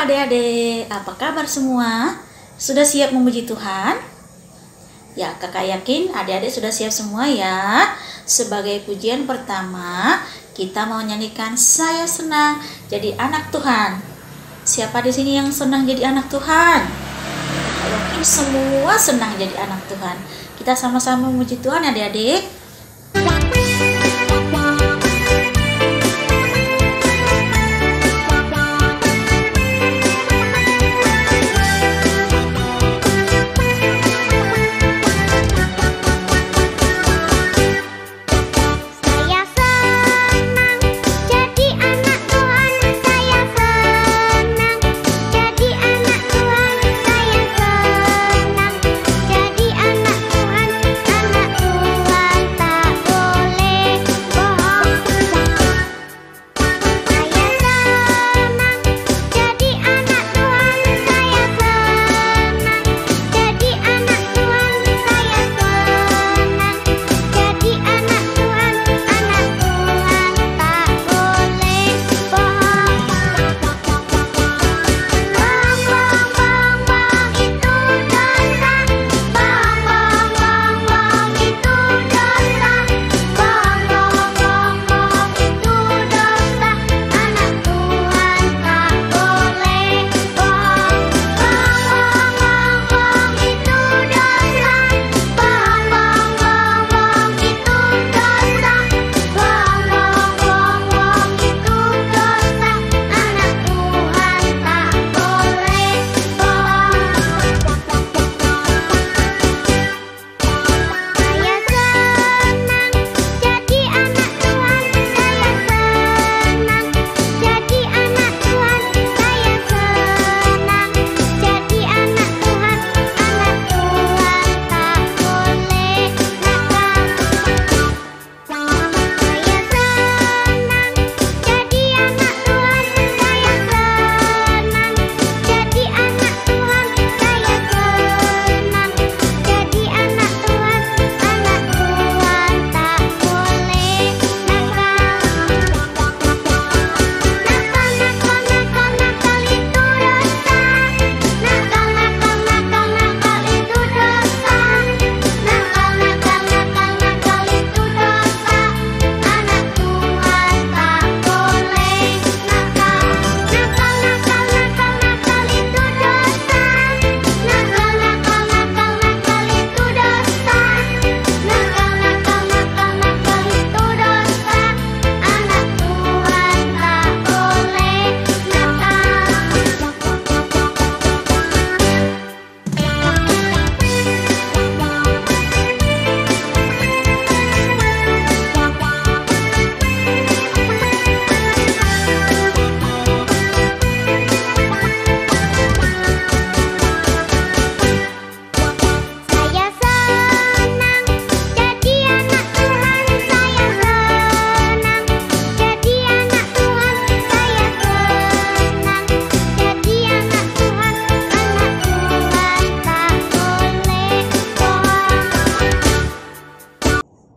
adik-adik, apa kabar semua? Sudah siap memuji Tuhan? Ya, kakak yakin adik-adik sudah siap semua ya. Sebagai pujian pertama, kita mau nyanyikan Saya Senang Jadi Anak Tuhan. Siapa di sini yang senang jadi anak Tuhan? Kakak yakin semua senang jadi anak Tuhan. Kita sama-sama memuji Tuhan adik-adik.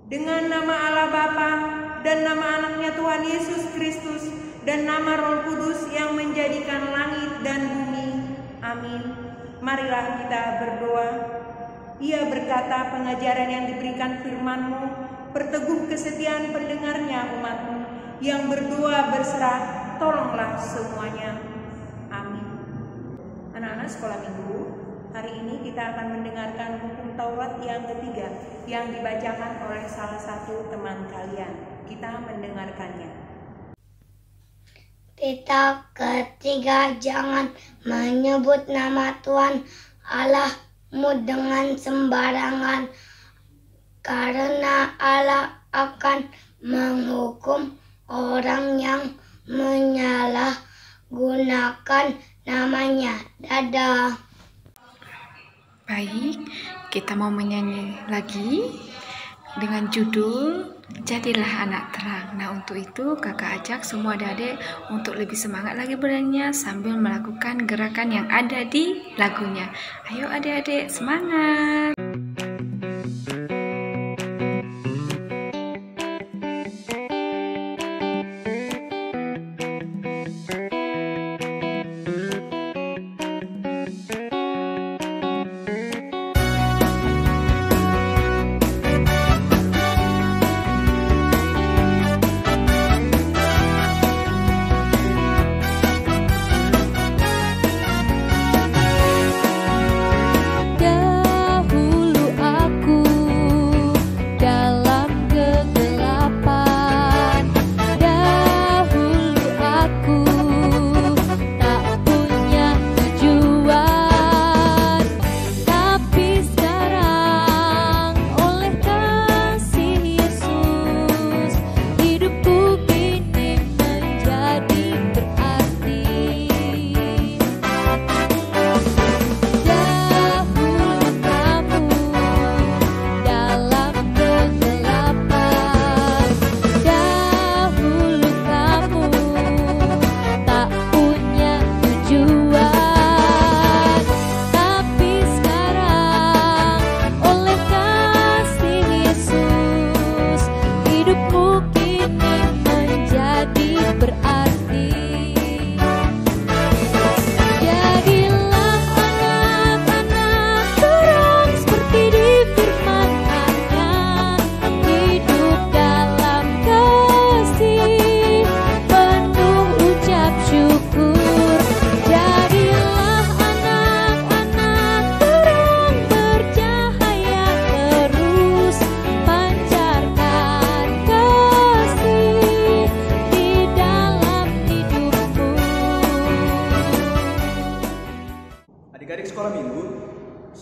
Dengan nama Allah Bapa dan nama anaknya Tuhan Yesus Kristus dan nama Roh Kudus yang menjadikan langit dan bumi. Amin. Marilah kita berdoa. Ia berkata, pengajaran yang diberikan firman-Mu, perteguh kesetiaan pendengarnya umat-Mu, yang berdoa berserah, tolonglah semuanya. Amin. Anak-anak sekolah minggu, hari ini kita akan mendengarkan hukum Taurat yang ketiga yang dibacakan oleh salah satu teman kalian. Kita mendengarkannya. Kita ketiga, jangan menyebut nama Tuhan Allahmu dengan sembarangan, karena Allah akan menghukum orang yang menyalahgunakan namanya. Dadah. Baik, kita mau menyanyi lagi dengan judul Jadilah Anak Terang. Nah, untuk itu kakak ajak semua adik-adik untuk lebih semangat lagi bernyanyi sambil melakukan gerakan yang ada di lagunya. Ayo adik-adik, semangat!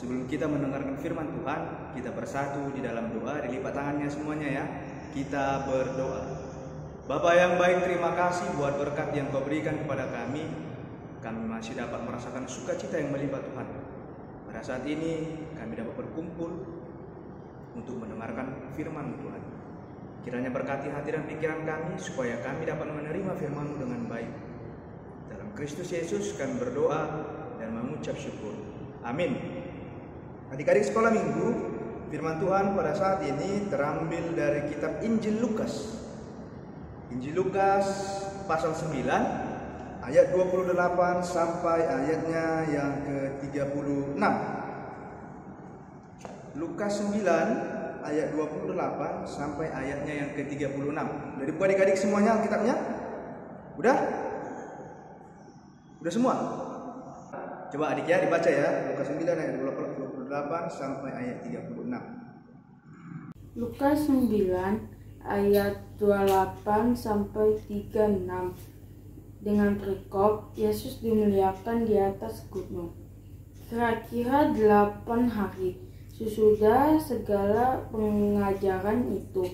Sebelum kita mendengarkan firman Tuhan, kita bersatu di dalam doa, dilipat tangannya semuanya ya. Kita berdoa. Bapa yang baik, terima kasih buat berkat yang Kau berikan kepada kami. Kami masih dapat merasakan sukacita yang melimpah Tuhan. Pada saat ini kami dapat berkumpul untuk mendengarkan firman Tuhan. Kiranya berkati hati dan pikiran kami supaya kami dapat menerima firman-Mu dengan baik. Dalam Kristus Yesus kami berdoa dan mengucap syukur. Amin. Adik-adik sekolah minggu, firman Tuhan pada saat ini terambil dari kitab Injil Lukas. Injil Lukas pasal 9 ayat 28 sampai ayatnya yang ke-36. Lukas 9 ayat 28 sampai ayatnya yang ke-36. Udah dibuka adik-adik semuanya Alkitabnya? Udah? Udah semua? Coba adik ya dibaca ya. Lukas 9 ayat 28 sampai ayat 36. Lukas 9 ayat 28 sampai 36. Dengan perikop, Yesus dimuliakan di atas gunung. Kira-kira 8 hari sesudah segala pengajaran itu,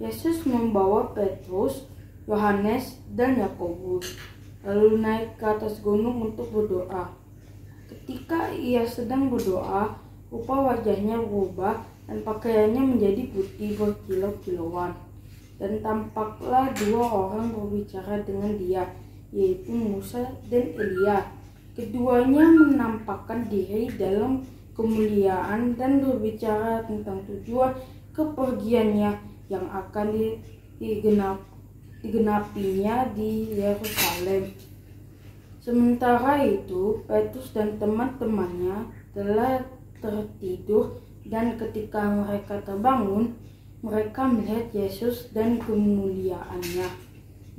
Yesus membawa Petrus, Yohanes, dan Yakobus, lalu naik ke atas gunung untuk berdoa. Ketika ia sedang berdoa, rupa wajahnya berubah dan pakaiannya menjadi putih berkilau-kilauan. Dan tampaklah 2 orang berbicara dengan dia, yaitu Musa dan Elia. Keduanya menampakkan diri dalam kemuliaan dan berbicara tentang tujuan kepergiannya yang akan digenapinya di Yerusalem. Sementara itu, Petrus dan teman-temannya telah tertidur, dan ketika mereka terbangun, mereka melihat Yesus dan kemuliaannya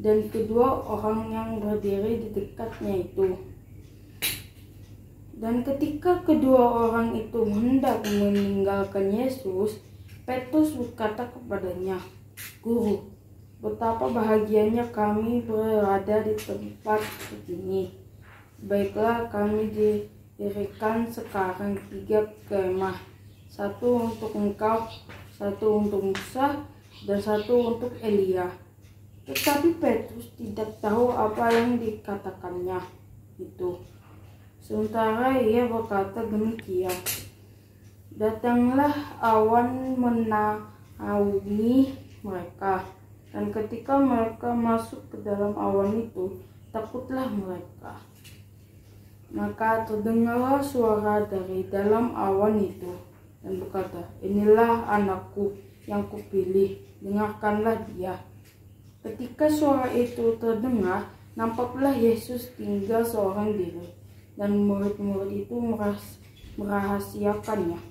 dan kedua orang yang berdiri di dekatnya itu. Dan ketika kedua orang itu hendak meninggalkan Yesus, Petrus berkata kepadanya, "Guru, betapa bahagianya kami berada di tempat begini. Baiklah, kami didirikan sekarang 3 kemah, 1 untuk engkau, 1 untuk Musa, dan 1 untuk Elia." Tetapi Petrus tidak tahu apa yang dikatakannya itu. Sementara ia berkata demikian, datanglah awan menaungi mereka, dan ketika mereka masuk ke dalam awan itu, takutlah mereka. Maka terdengarlah suara dari dalam awan itu dan berkata, "Inilah anakku yang kupilih, dengarkanlah dia." Ketika suara itu terdengar, nampaklah Yesus tinggal seorang diri, dan murid-murid itu merahasiakannya.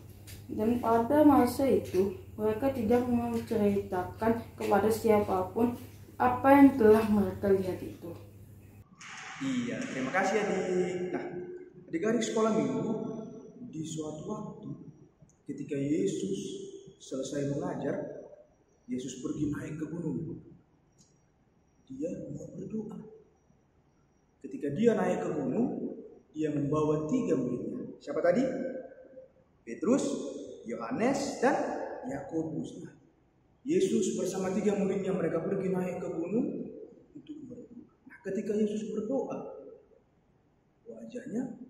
Dan pada masa itu, mereka tidak menceritakan kepada siapapun apa yang telah mereka lihat itu. Iya, terima kasih adik. Nah, adik-adik sekolah minggu, di suatu waktu ketika Yesus selesai mengajar, Yesus pergi naik ke gunung. Dia mau berdoa. Ketika dia naik ke gunung, dia membawa 3 muridnya. Siapa tadi? Petrus, Yohanes, dan Yakobus. Nah, Yesus bersama 3 muridnya, mereka pergi naik ke gunung untuk berdoa. Nah, ketika Yesus berdoa, wajahnya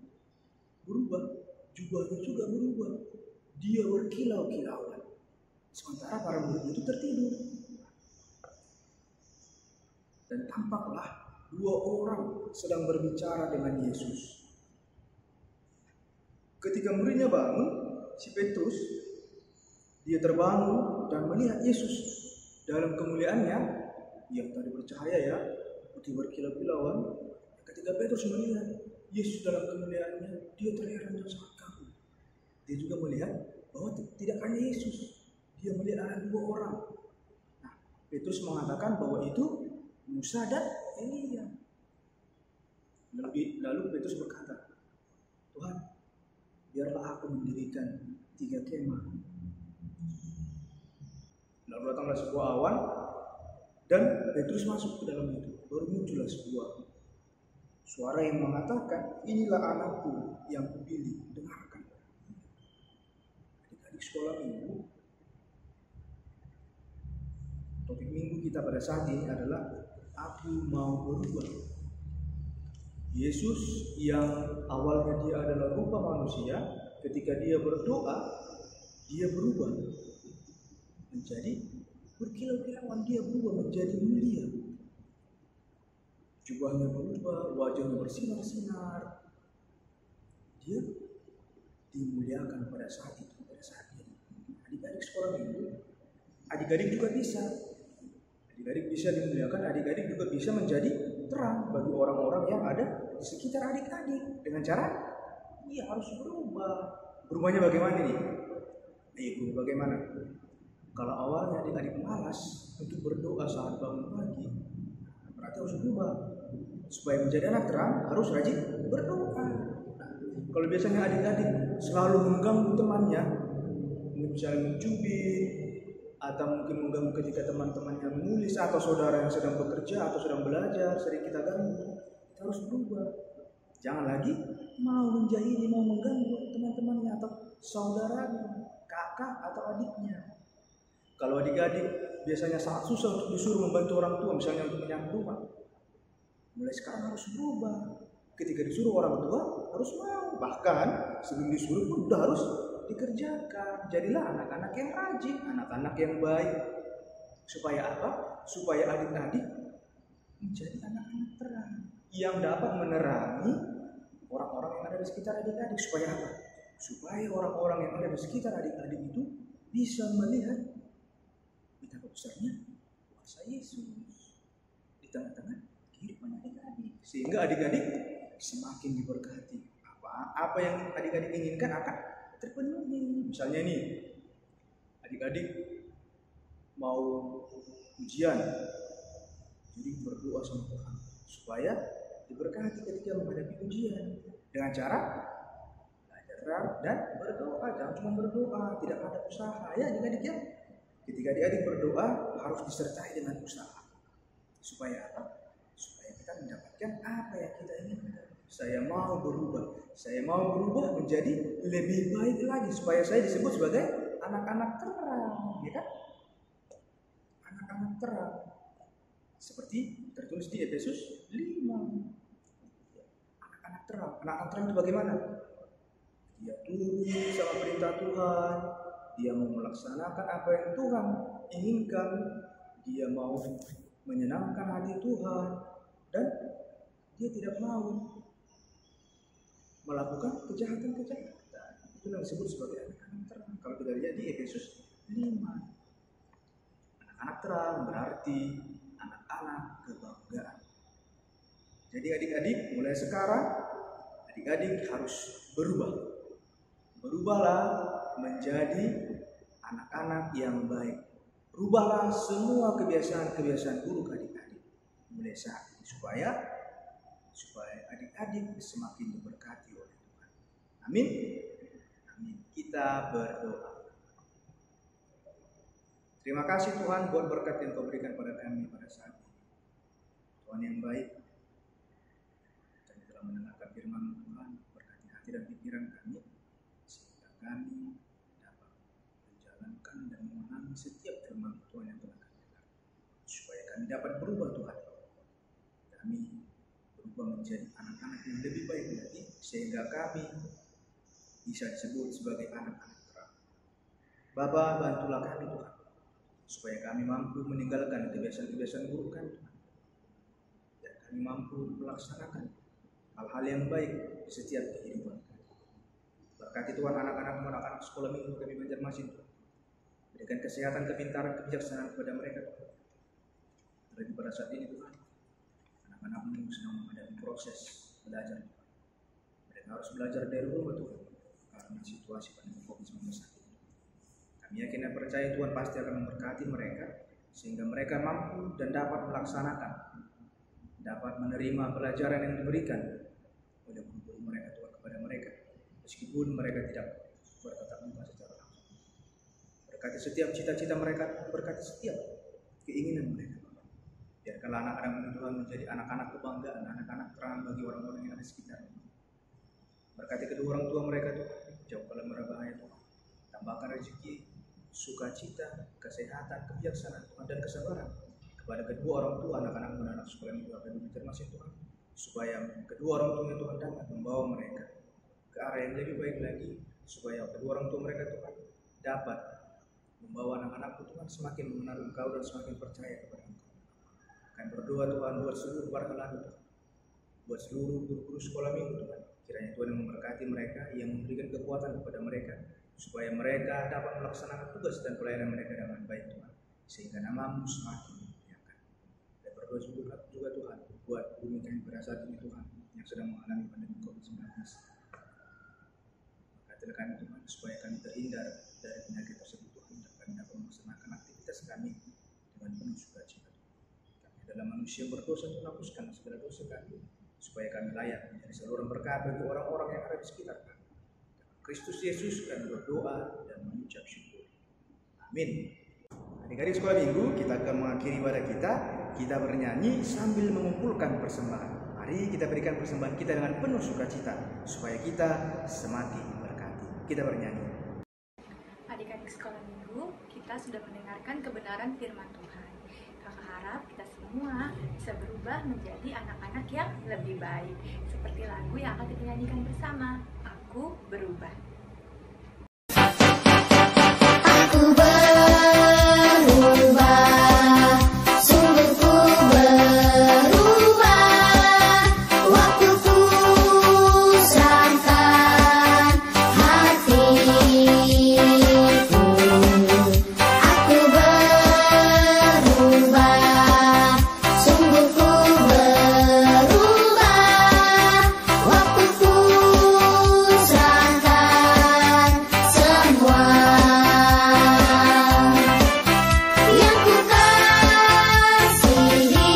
berubah, jubahnya juga berubah. Dia berkilau-kilauan. Sementara para murid itu tertidur. Dan tampaklah 2 orang sedang berbicara dengan Yesus. Ketika muridnya bangun, si Petrus, dia terbangun dan melihat Yesus dalam kemuliaannya yang tadi bercahaya ya, putih berkilau-kilauan. Ketika Petrus melihat Yesus dalam kemuliaannya, dia terheran dan sangat kagum. Dia juga melihat bahwa tidak hanya Yesus, dia melihat ada 2 orang. Nah, Petrus mengatakan bahwa itu Musa dan Elia. Lalu Petrus berkata, "Tuhan, biarlah aku mendirikan 3 kemah." Lalu datanglah sebuah awan dan Petrus masuk ke dalam itu. Baru muncullah sebuah suara yang mengatakan, "Inilah anakku yang kupilih, dengarkan." sekolah minggu, topik minggu kita pada saat ini adalah aku mau berubah. Yesus yang awalnya dia adalah rupa manusia, ketika dia berdoa, dia berubah menjadi berkilau-kilauan, dia berubah menjadi mulia. Jubahnya berubah, wajahnya bersinar-sinar. Dia dimuliakan pada saat itu, pada saat ini. Adik-adik sekolah minggu, adik-adik juga bisa. Adik-adik bisa dimuliakan, adik-adik juga bisa menjadi terang bagi orang-orang yang ada di sekitar adik-adik. Dengan cara, ia harus berubah. Berubahnya bagaimana nih? Berubah bagaimana? Kalau awalnya adik-adik malas untuk berdoa saat bangun pagi, berarti harus berubah. Supaya menjadi anak terang, harus rajin berdoa. Kalau biasanya adik-adik selalu mengganggu temannya, misalnya mencubit, atau mungkin mengganggu ketika teman-temannya menulis, atau saudara yang sedang bekerja atau sedang belajar, sering kita ganggu, kita harus berubah. Jangan lagi mau menjahili, mau mengganggu teman-temannya atau saudaranya, kakak atau adiknya. Kalau adik-adik biasanya sangat susah untuk disuruh membantu orang tua, misalnya untuk menyapu rumah, mulai sekarang harus berubah. Ketika disuruh orang tua harus mau, bahkan sebelum disuruh pun udah harus dikerjakan. Jadilah anak-anak yang rajin, anak-anak yang baik. Supaya apa? Supaya adik-adik menjadi anak-anak terang yang dapat menerangi orang-orang yang ada di sekitar adik-adik. Supaya apa? Supaya orang-orang yang ada di sekitar adik-adik itu bisa melihat betapa besarnya kuasa Yesus di tengah-tengah kehidupan adik-adik, sehingga adik-adik semakin diberkati. Apa yang adik-adik inginkan akan terpenuhi. Misalnya nih, adik-adik mau ujian, jadi berdoa sama Tuhan supaya diberkati ketika menghadapi ujian dengan cara belajar dan berdoa. Jangan cuma berdoa, tidak ada usaha. Ya adik-adik ya, ketika adik-adik berdoa harus disertai dengan usaha. Supaya apa? Supaya kita mendapatkan apa yang kita inginkan. Saya mau berubah. Saya mau berubah menjadi lebih baik lagi supaya saya disebut sebagai anak-anak terang, ya kan? Anak-anak terang. Seperti tertulis di Efesus 5. Anak-anak terang. Anak-anak terang itu bagaimana? Dia tunduk sama perintah Tuhan. Dia mau melaksanakan apa yang Tuhan inginkan. Dia mau menyenangkan hati Tuhan. Dan dia tidak mau melakukan kejahatan-kejahatan. Itu yang disebut sebagai anak-anak terang. Kalau kita lihat di Efesus 5. Anak-anak terang berarti anak-anak kebanggaan. Jadi adik-adik mulai sekarang, adik-adik harus berubah. Berubahlah menjadi anak-anak yang baik. Rubahlah semua kebiasaan-kebiasaan buruk adik-adik mulai saat ini supaya adik-adik semakin diberkati oleh Tuhan. Amin. Amin. Kita berdoa. Terima kasih Tuhan buat berkat yang Kau berikan pada kami pada saat ini. Tuhan yang baik, kami telah mendengarkan firman Tuhan, berkati hati dan pikiran kami, sehingga kami dapat menjalankan dan memahami setiap firman Tuhan yang telah kami dengar. Supaya kami dapat berubah Tuhan. Kami berubah menjadi anak-anak yang lebih baik lagi, sehingga kami bisa disebut sebagai anak-anak terang. Bapa, bantulah kami Tuhan, supaya kami mampu meninggalkan kebiasaan-kebiasaan buruk kami Tuhan, dan kami mampu melaksanakan hal-hal yang baik di setiap kehidupan kami. Berkati Tuhan anak-anak sekolah minggu kami Banjarmasin Tuhan. Berikan kesehatan, kepintaran, kebijaksanaan kepada mereka Tuhan. Terlebih pada saat ini Tuhan, anak-anakmu sedang menghadapi proses belajar Tuhan. Mereka harus belajar dari rumah Tuhan karena situasi pandemi COVID-19 ini. Kami yakin dan percaya Tuhan pasti akan memberkati mereka sehingga mereka mampu dan dapat melaksanakan, dapat menerima pelajaran yang diberikan oleh guru mereka Tuhan kepada mereka, meskipun mereka tidak bertatap muka secara langsung. Berkati setiap cita-cita mereka, berkati setiap keinginan mereka. Biarkanlah anak-anak Tuhan menjadi anak-anak kebanggaan, anak-anak terang bagi orang-orang yang ada di sekitarnya. Berkati kedua orang tua mereka Tuhan, jauhkanlah mara bahaya Tuhan. Tambahkan rezeki sukacita, kesehatan, kebijaksanaan Tuhan, dan kesabaran kepada kedua orang tua anak-anak dan anak sekolah yang keluarga dulu termasuk Tuhan, supaya kedua orang tua Tuhan dapat membawa mereka ke arah yang lebih baik lagi, supaya kedua orang tua mereka Tuhan dapat membawa anak-anak Tuhan semakin mengenal Engkau dan semakin percaya kepada Engkau. Kami berdoa Tuhan buat seluruh warga lalu Tuhan, buat seluruh guru-guru sekolah minggu Tuhan, kiranya Tuhan yang memberkati mereka, yang memberikan kekuatan kepada mereka, supaya mereka dapat melaksanakan tugas dan pelayanan mereka dengan baik Tuhan, sehingga nama-Mu semakin dimuliakan. Dan berdoa juga Tuhan buat bumi kami pada saat ini Tuhan yang sedang mengalami pandemi COVID-19. Katakanlah kami Tuhan supaya kami terhindar dari penyakit tersebut Tuhan, dan kami dapat melaksanakan aktivitas kami dengan penuh sukacita. Kami adalah manusia yang berdosa, menghapuskan segala dosa kami, supaya kami layak menjadi saluran berkat bagi orang-orang yang ada di sekitar kami. Kristus Yesus kami berdoa dan mengucap syukur. Amin. Adik-adik sekolah minggu, kita akan mengakhiri ibadah kita bernyanyi sambil mengumpulkan persembahan. Mari kita berikan persembahan kita dengan penuh sukacita, supaya kita semakin berkati. Kita bernyanyi. Adik-adik sekolah minggu, kita sudah mendengarkan kebenaran firman Tuhan. Kakak harap kita semua bisa berubah menjadi anak-anak yang lebih baik, seperti lagu yang akan kita nyanyikan bersama. Aku berubah. Aku berubah, sungguh ku berubah. Waktuku serahkan hatiku. Aku berubah, sungguh ku berubah. Waktuku serahkan semua. Yang ku kasihi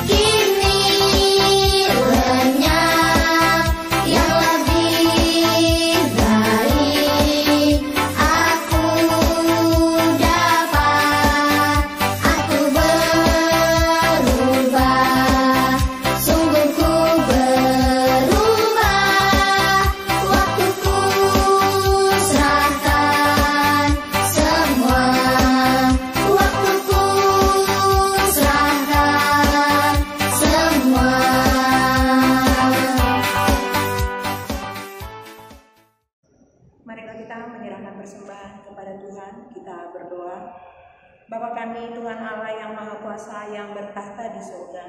kini lenyap, yang lebih baik aku dapat. Aku berubah, sungguh ku berubah. Waktuku serahkan semua. Waktuku serahkan semua. Marilah kita menyerahkan persembahan kepada Tuhan. Kita berdoa. Bapa kami, Tuhan Allah yang Maha Kuasa, yang bertahta di surga,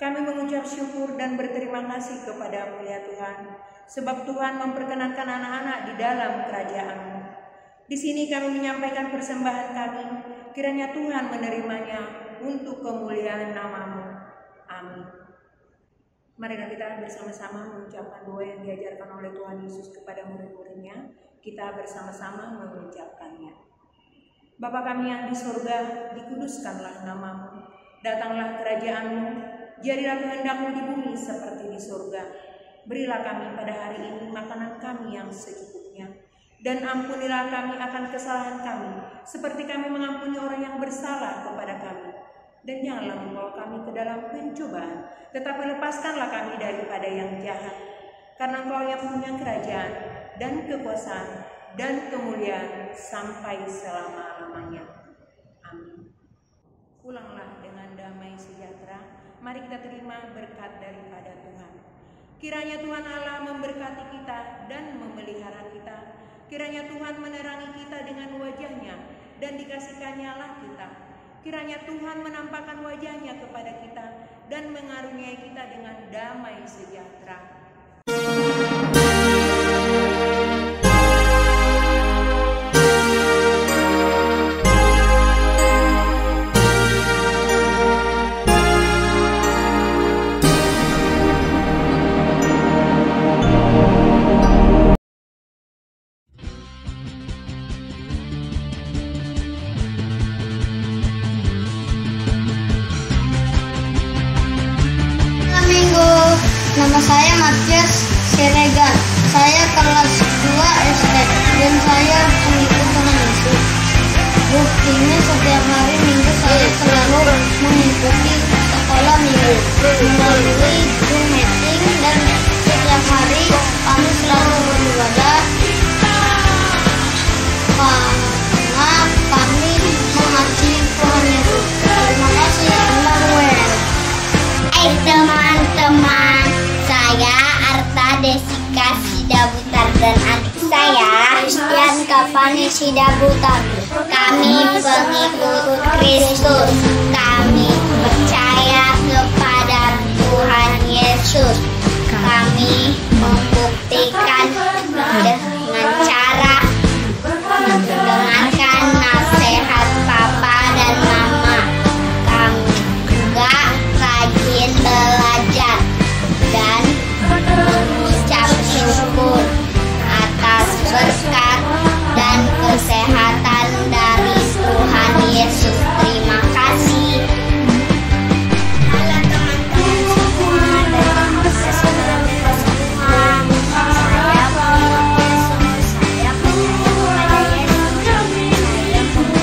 kami mengucap syukur dan berterima kasih kepada-Mu ya Tuhan, sebab Tuhan memperkenankan anak-anak di dalam kerajaan-Mu. Di sini kami menyampaikan persembahan kami, kiranya Tuhan menerimanya untuk kemuliaan nama-Mu. Amin. Marilah kita bersama-sama mengucapkan doa yang diajarkan oleh Tuhan Yesus kepada murid-muridnya. Kita bersama-sama mengucapkannya. Bapa kami yang di surga, dikuduskanlah nama-Mu. Datanglah kerajaan-Mu, jadilah kehendak-Mu di bumi seperti di surga. Berilah kami pada hari ini makanan kami yang secukupnya. Dan ampunilah kami akan kesalahan kami, seperti kami mengampuni orang yang bersalah kepada kami. Dan janganlah membawa kami ke dalam pencobaan, tetapi lepaskanlah kami daripada yang jahat. Karena Engkau yang punya kerajaan dan kekuasaan dan kemuliaan sampai selama-lamanya. Amin. Pulanglah dengan damai sejahtera. Mari kita terima berkat daripada Tuhan. Kiranya Tuhan Allah memberkati kita dan memelihara kita. Kiranya Tuhan menerangi kita dengan wajah-Nya dan dikasihkannya lah kita. Kiranya Tuhan menampakkan wajah-Nya kepada kita dan mengaruniai kita dengan damai sejahtera. Nama saya Matias Siregar. Saya kelas 2 SD dan saya pengikut Tuhan Yesus. Buktinya setiap hari Minggu saya selalu mengikuti sekolah minggu melalui Zoom meeting, dan setiap hari kami selalu beribadah Kapanis Sidabutan. Kami pengikut Kristus. Kami percaya kepada Tuhan Yesus. Kami membuktikan dengan cara mendengarkan nasihat Papa dan Mama. Kami juga rajin belajar dan mengucap syukur atas berkat dan kesehatan dari Tuhan Yesus. Terima kasih. Halo teman-teman semua dan saudara-saudara semua. Saya pengikut Yesus. Saya percaya kepada Yesus.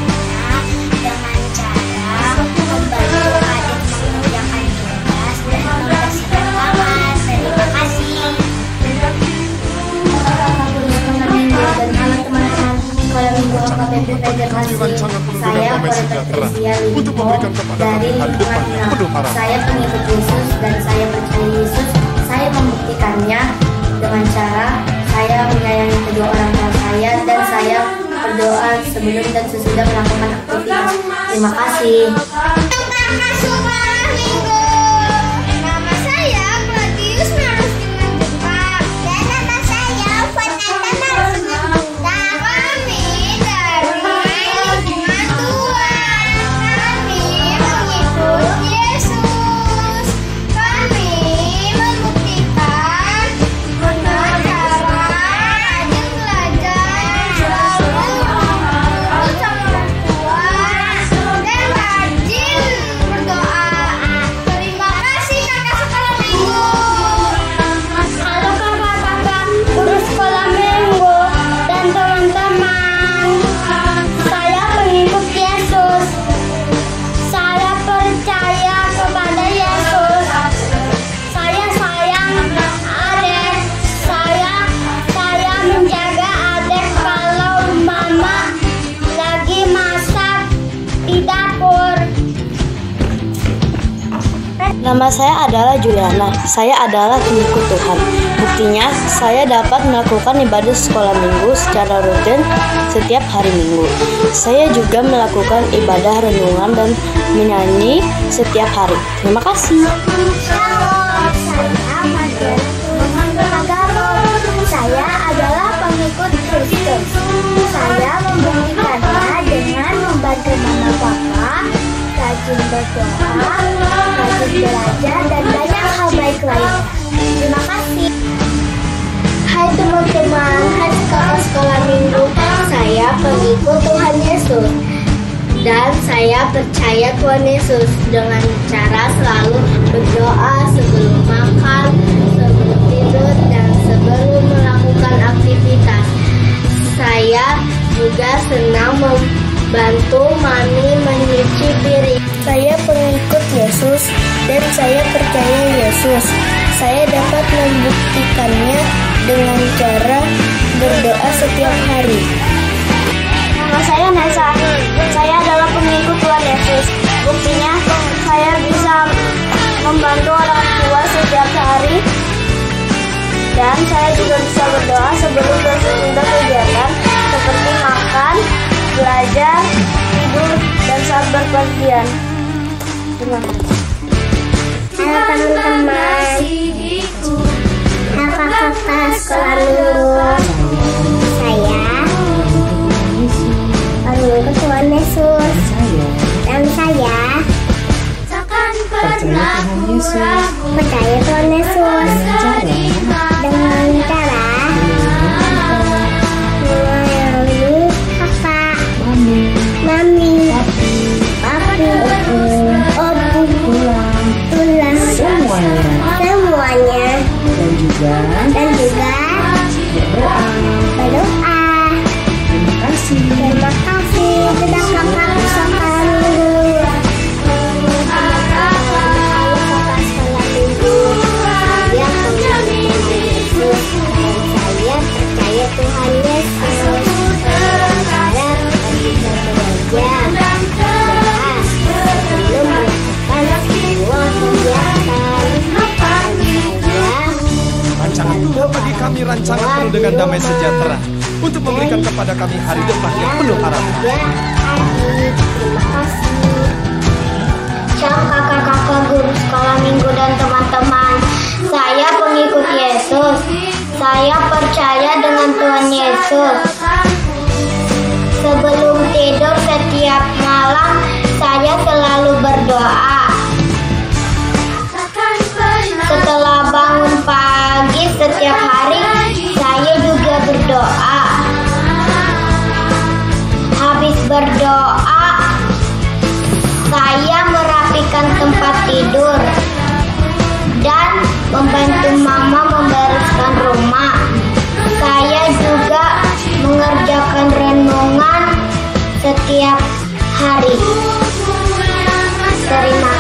Saya membuktikannya dengan cara membantu adik mengerjakan tugas dan membersihkan kamar. Terima kasih. Dan halo teman-teman, kalau minggu KPP Federasi, saya Patricia Limpo dari lingkungan. Saya pengikut Yesus dan saya percaya Yesus. Saya membuktikannya dengan cara saya menyayangi kedua orang tua saya dan saya berdoa sebelum dan sesudah melakukan aktivitas. Terima kasih. Masuk malam minggu. Nama saya Claudius Marus Simanjuntak dan nama saya Vanessa Marus Simanjuntak. Kami dari lingkungan Tuhan. Kami mengikut Yesus. Kami membuktikan dengan cara rajin belajar, selalu ikut sama orang tua, dan rajin berdoa. Terima kasih kakak sekolah minggu. Halo kakak-kakak guru sekolah minggu dan teman-teman. Saya pengikut Yesus. Saya percaya kepada Yesus. Saya sayang adik. Saya menjaga adik kalau mama lagi masak di dapur. Nama saya adalah Juliana. Saya adalah pengikut Tuhan. Buktinya, saya dapat melakukan ibadah sekolah minggu secara rutin setiap hari Minggu. Saya juga melakukan ibadah renungan dan menyanyi setiap hari. Terima kasih. Shalom, saya Matius Agamo. Saya adalah pengikut Kristus. Saya membuktikannya dengan membantu mama papa, rajin berdoa, rajin belajar, dan banyak hal baik lainnya. Terima kasih. Hai teman-teman, hai kakak sekolah minggu. Saya pengikut Tuhan Yesus. Dan saya percaya Tuhan Yesus dengan cara selalu berdoa sebelum makan, sebelum tidur, dan sebelum melakukan aktivitas. Saya juga senang membantu Mami menyuci piring. Saya pengikut Yesus dan saya percaya Yesus. Saya dapat membuktikannya dengan cara berdoa setiap hari. Nama saya Nesa. Saya adalah pengikut Tuhan Yesus. Buktinya, saya bisa membantu orang tua setiap hari. Dan saya juga bisa berdoa sebelum dan sesudah kegiatan seperti makan, belajar, tidur, dan saat berpergian. Terima kasih. Halo teman-teman. Kakak-kakak sekolah minggu. Saya pengikut Tuhan Yesus. Dan saya percaya Tuhan Yesus dengan cara melayani kakak, mami, papi, obu, tulang, semuanya, dan juga berdoa. Terima kasih. Dadah kakak sekolah minggu. Kakak sekolah minggu. Saya pengikut Yesus dan saya percaya Tuhan Yesus. Saya bisa belajar, berdoa sebelum melakukan semua kegiatan. Rancangan Tuhan bagi kami rancangan penuh dengan damai sejahtera. untuk memberikan kepada kami hari depan yang penuh harapan. Terima kasih. Shalom kakak-kakak, guru sekolah minggu dan teman-teman. Saya pengikut Yesus. Saya percaya dengan Tuhan Yesus. Sebelum tidur setiap malam, saya selalu berdoa. Setelah bangun pagi setiap hari, saya juga berdoa. Habis berdoa, saya merapikan tempat tidur dan membantu mama membereskan rumah. Saya juga mengerjakan renungan setiap hari. Terima